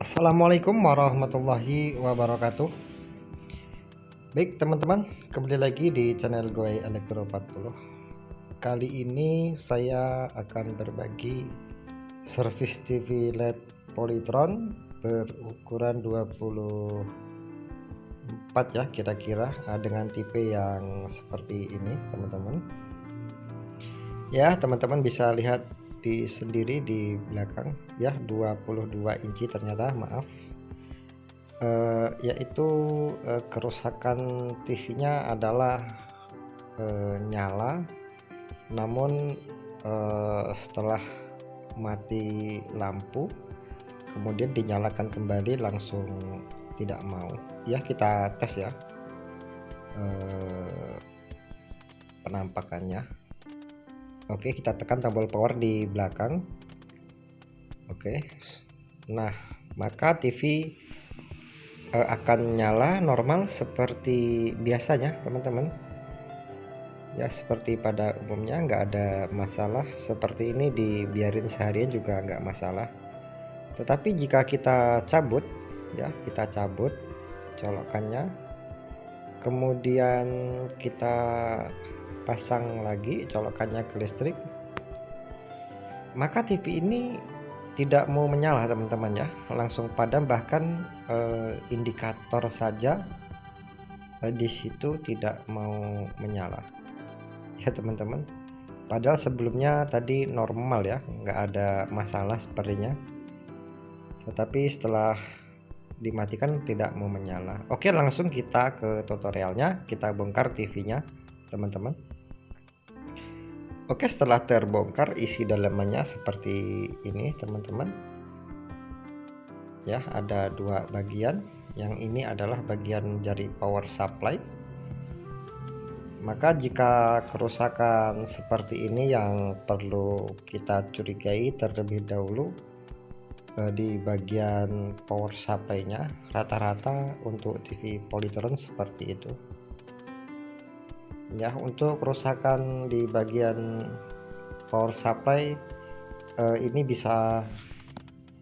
Assalamualaikum warahmatullahi wabarakatuh. Baik teman-teman, kembali lagi di channel gue Elektro 40. Kali ini saya akan berbagi servis TV LED Polytron berukuran 24 ya kira-kira, dengan tipe yang seperti ini teman-teman. Ya, teman-teman bisa lihat sendiri di belakang ya, 22 inci ternyata, maaf. Yaitu kerusakan TV-nya adalah nyala, namun setelah mati lampu kemudian dinyalakan kembali langsung tidak mau. Ya, kita tes ya penampakannya. Oke, kita tekan tombol power di belakang. Oke, nah maka TV akan nyala normal seperti biasanya teman-teman ya, seperti pada umumnya, nggak ada masalah. Seperti ini dibiarin seharian juga nggak masalah. Tetapi jika kita cabut ya, kita cabut colokannya, kemudian kita pasang lagi colokannya ke listrik, maka TV ini tidak mau menyala teman-teman ya, langsung padam. Bahkan indikator saja di situ tidak mau menyala ya teman-teman. Padahal sebelumnya tadi normal ya, nggak ada masalah sepertinya, tetapi setelah dimatikan tidak mau menyala. Oke, langsung kita ke tutorialnya, kita bongkar TV-nya teman-teman. Oke, setelah terbongkar isi dalamannya seperti ini teman-teman ya, ada dua bagian. Yang ini adalah bagian dari power supply. Maka jika kerusakan seperti ini yang perlu kita curigai terlebih dahulu di bagian power supply-nya. Rata-rata untuk TV Polytron seperti itu ya. Untuk kerusakan di bagian power supply ini bisa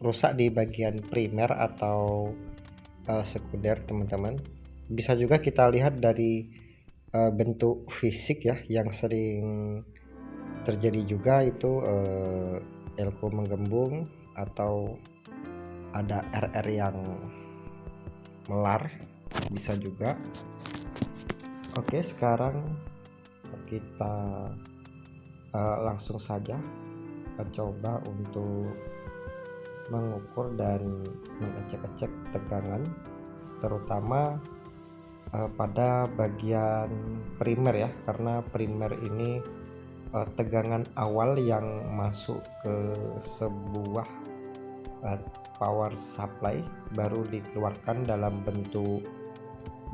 rusak di bagian primer atau sekunder teman-teman. Bisa juga kita lihat dari bentuk fisik ya, yang sering terjadi juga itu elko menggembung atau ada RR yang melar, bisa juga. Oke, sekarang kita langsung saja coba untuk mengukur dan mengecek-ecek tegangan, terutama pada bagian primer ya, karena primer ini tegangan awal yang masuk ke sebuah power supply baru dikeluarkan dalam bentuk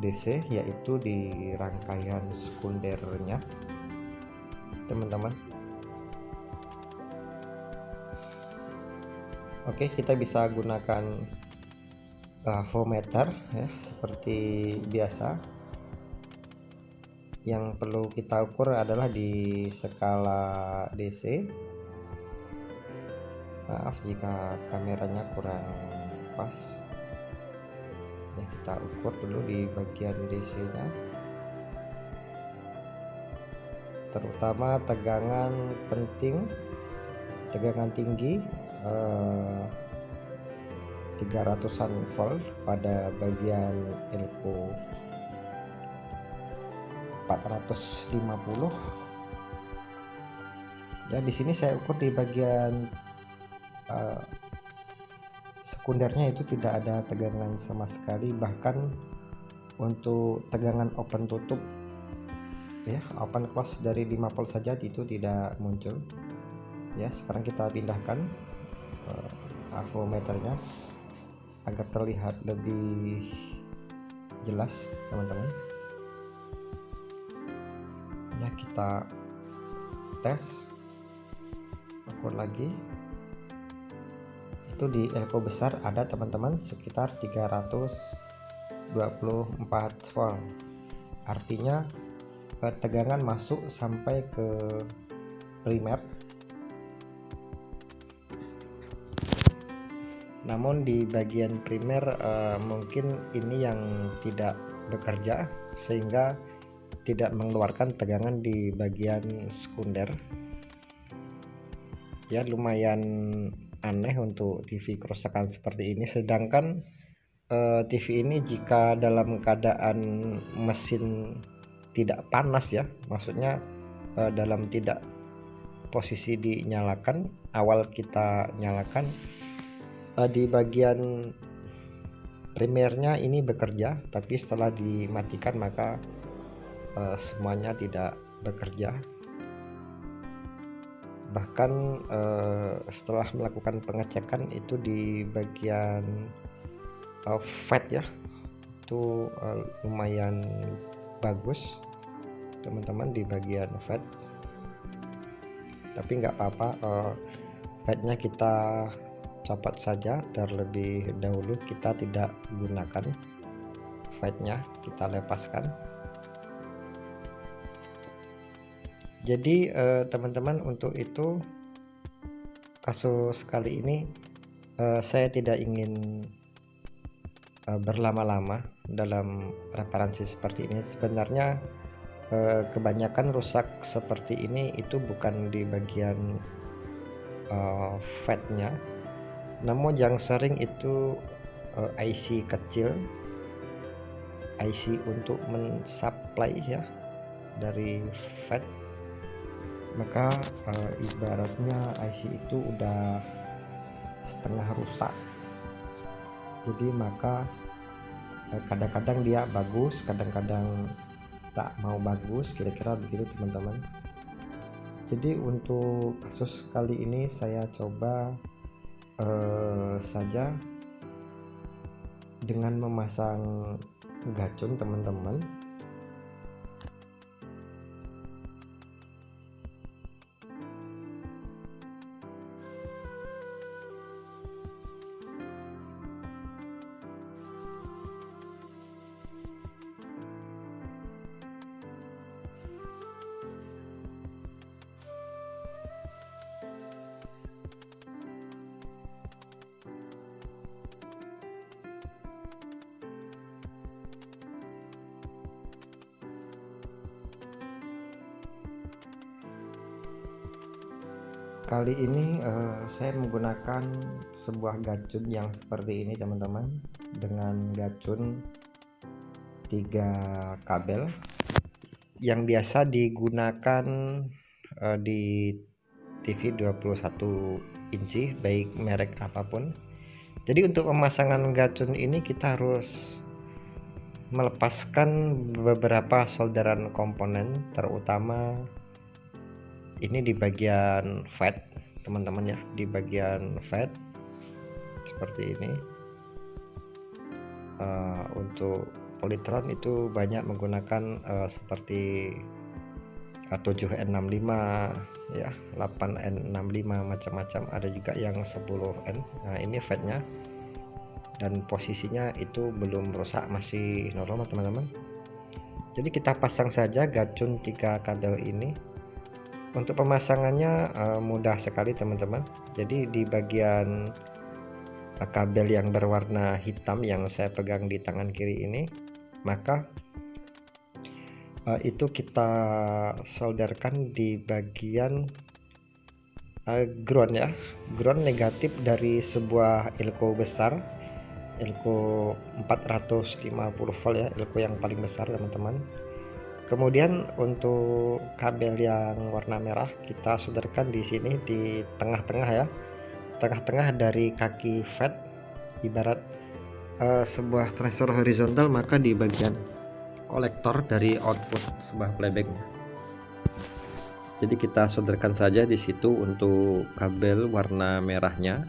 DC, yaitu di rangkaian sekundernya teman-teman. Oke, kita bisa gunakan voltmeter ya, seperti biasa. Yang perlu kita ukur adalah di skala DC. Maaf jika kameranya kurang pas ya, kita ukur dulu di bagian DC nya, terutama tegangan penting, tegangan tinggi 300-an volt pada bagian elko 450 ya. Di sini saya ukur di bagian sekundernya itu tidak ada tegangan sama sekali, bahkan untuk tegangan open tutup ya, open close dari 5 volt saja itu tidak muncul ya. Sekarang kita pindahkan voltmeternya agar terlihat lebih jelas teman-teman ya. Kita tes ukur lagi, itu di elko besar ada teman-teman sekitar 324 volt, artinya tegangan masuk sampai ke primer Namun di bagian primer mungkin ini yang tidak bekerja sehingga tidak mengeluarkan tegangan di bagian sekunder. Ya, lumayan aneh untuk TV kerusakan seperti ini, sedangkan TV ini jika dalam keadaan mesin tidak panas ya, maksudnya dalam tidak posisi dinyalakan, awal kita nyalakan, di bagian primernya ini bekerja, tapi setelah dimatikan maka semuanya tidak bekerja. Bahkan setelah melakukan pengecekan itu di bagian FET ya, itu lumayan bagus teman-teman di bagian FET, tapi nggak apa-apa, FET-nya kita copot saja terlebih dahulu, kita tidak gunakan FET-nya, kita lepaskan. Jadi teman-teman, untuk itu kasus kali ini saya tidak ingin berlama-lama dalam reparansi seperti ini. Sebenarnya kebanyakan rusak seperti ini itu bukan di bagian FET-nya, namun yang sering itu IC kecil, IC untuk mensuplai ya dari FET. Maka ibaratnya IC itu udah setengah rusak, jadi maka kadang-kadang dia bagus, kadang-kadang tak mau bagus, kira-kira begitu teman-teman. Jadi untuk kasus kali ini saya coba saja dengan memasang gacun teman-teman. Kali ini saya menggunakan sebuah gacun yang seperti ini teman-teman, dengan gacun 3 kabel yang biasa digunakan di TV 21 inci baik merek apapun. Jadi untuk pemasangan gacun ini kita harus melepaskan beberapa solderan komponen, terutama ini di bagian FET teman-teman ya, di bagian FET seperti ini. Untuk Polytron itu banyak menggunakan seperti 7N65 ya, 8N65 macam-macam, ada juga yang 10N. Nah ini FET-nya dan posisinya itu belum rusak, masih normal teman-teman. Jadi kita pasang saja gacun 3 kabel ini. Untuk pemasangannya mudah sekali teman-teman. Jadi di bagian kabel yang berwarna hitam yang saya pegang di tangan kiri ini, maka itu kita solderkan di bagian ground ya, ground negatif dari sebuah elko besar, elko 450 volt ya, elko yang paling besar teman-teman. Kemudian untuk kabel yang warna merah kita solderkan di sini di tengah-tengah ya, tengah-tengah dari kaki FET, ibarat sebuah transistor horizontal, maka di bagian kolektor dari output sebuah playback. Jadi kita solderkan saja di situ untuk kabel warna merahnya.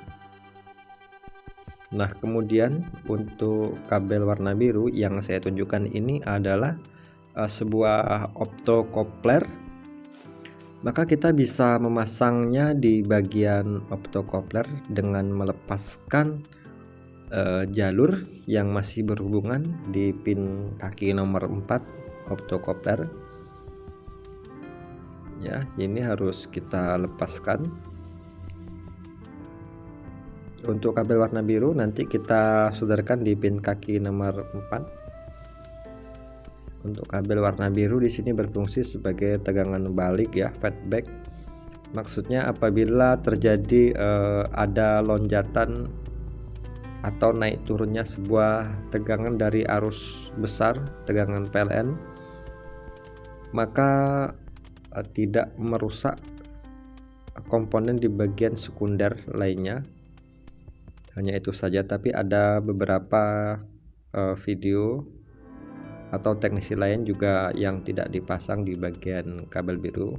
Nah kemudian untuk kabel warna biru yang saya tunjukkan ini adalah sebuah optocoupler, maka kita bisa memasangnya di bagian optocoupler dengan melepaskan jalur yang masih berhubungan di pin kaki nomor 4 optocoupler ya. Ini harus kita lepaskan. Untuk kabel warna biru nanti kita solderkan di pin kaki nomor 4. Untuk kabel warna biru di sini berfungsi sebagai tegangan balik ya, feedback. Maksudnya apabila terjadi ada lonjatan atau naik turunnya sebuah tegangan dari arus besar, tegangan PLN, maka tidak merusak komponen di bagian sekunder lainnya. Hanya itu saja, tapi ada beberapa video atau teknisi lain juga yang tidak dipasang di bagian kabel biru,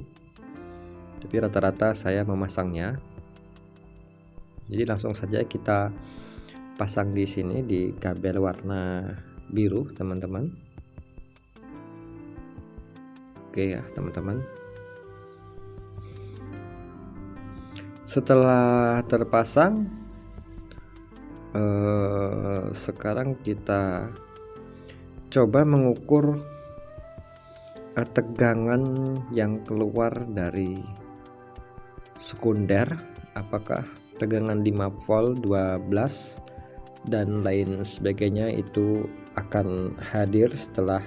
tapi rata-rata saya memasangnya. Jadi langsung saja kita pasang di sini di kabel warna biru, teman-teman. Oke ya, teman-teman. Setelah terpasang, sekarang kita coba mengukur tegangan yang keluar dari sekunder, apakah tegangan 5 volt, 12 dan lain sebagainya itu akan hadir setelah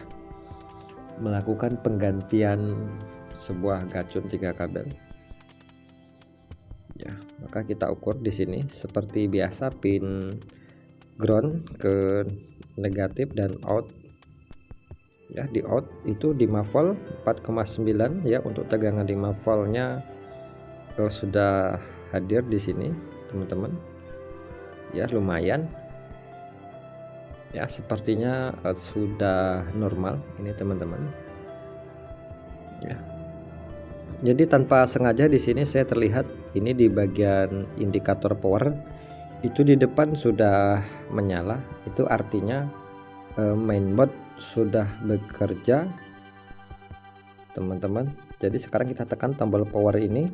melakukan penggantian sebuah gacun 3 kabel. Ya, maka kita ukur di sini seperti biasa, pin ground ke negatif dan out. Ya, di out itu 5 volt 4,9 ya. Untuk tegangan 5 voltnya sudah hadir di sini, teman-teman. Ya, lumayan. Ya, sepertinya sudah normal ini, teman-teman. Ya. Jadi tanpa sengaja di sini saya terlihat ini di bagian indikator power itu di depan sudah menyala. Itu artinya mainboard sudah bekerja, teman-teman. Jadi sekarang kita tekan tombol power ini,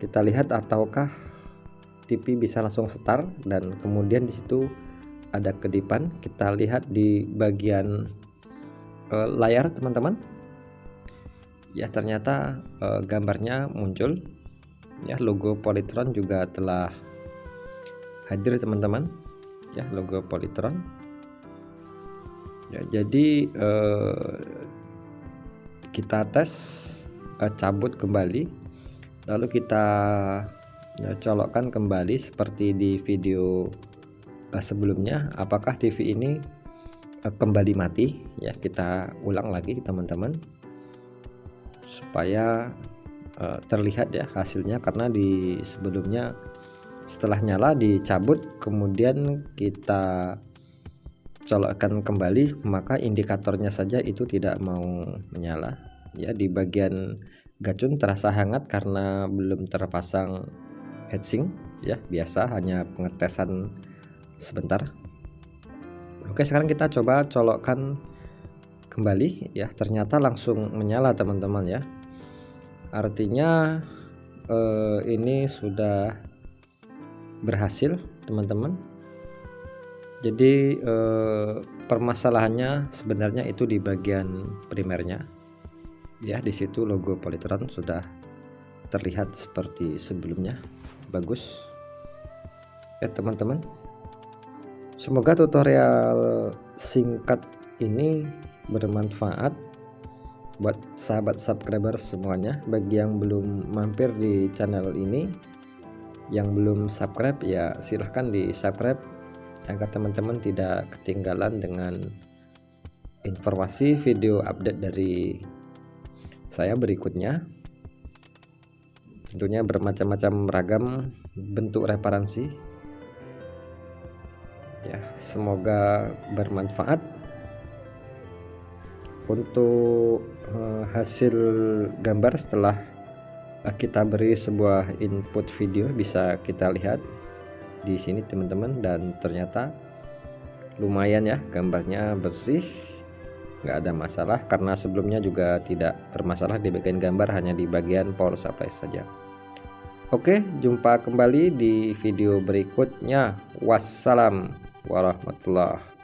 kita lihat ataukah TV bisa langsung start, dan kemudian di situ ada kedipan. Kita lihat di bagian layar, teman-teman. Ya, ternyata gambarnya muncul. Ya, logo Polytron juga telah hadir, teman-teman. Ya, logo Polytron. Ya, jadi kita tes, cabut kembali, lalu kita colokkan kembali seperti di video sebelumnya. Apakah TV ini kembali mati? Ya, kita ulang lagi, teman-teman, supaya terlihat ya hasilnya, karena di sebelumnya setelah nyala dicabut kemudian kita colokkan kembali, maka indikatornya saja itu tidak mau menyala. Ya, di bagian gacun terasa hangat karena belum terpasang heatsink. Ya, biasa hanya pengetesan sebentar. Oke, sekarang kita coba colokkan kembali. Ya, ternyata langsung menyala, teman-teman ya. Artinya ini sudah berhasil, teman-teman. Jadi permasalahannya sebenarnya itu di bagian primernya. Ya, di situ logo Polytron sudah terlihat seperti sebelumnya. Bagus. Ya, teman-teman. Semoga tutorial singkat ini bermanfaat buat sahabat subscriber semuanya. Bagi yang belum mampir di channel ini, yang belum subscribe, ya silahkan di subscribe agar teman-teman tidak ketinggalan dengan informasi video update dari saya berikutnya. Tentunya bermacam-macam ragam bentuk reparansi. Ya, semoga bermanfaat. Untuk hasil gambar setelah kita beri sebuah input video bisa kita lihat di sini, teman-teman, dan ternyata lumayan ya, gambarnya bersih, nggak ada masalah, karena sebelumnya juga tidak bermasalah di bagian gambar, hanya di bagian power supply saja. Oke, jumpa kembali di video berikutnya. Wassalam warahmatullahi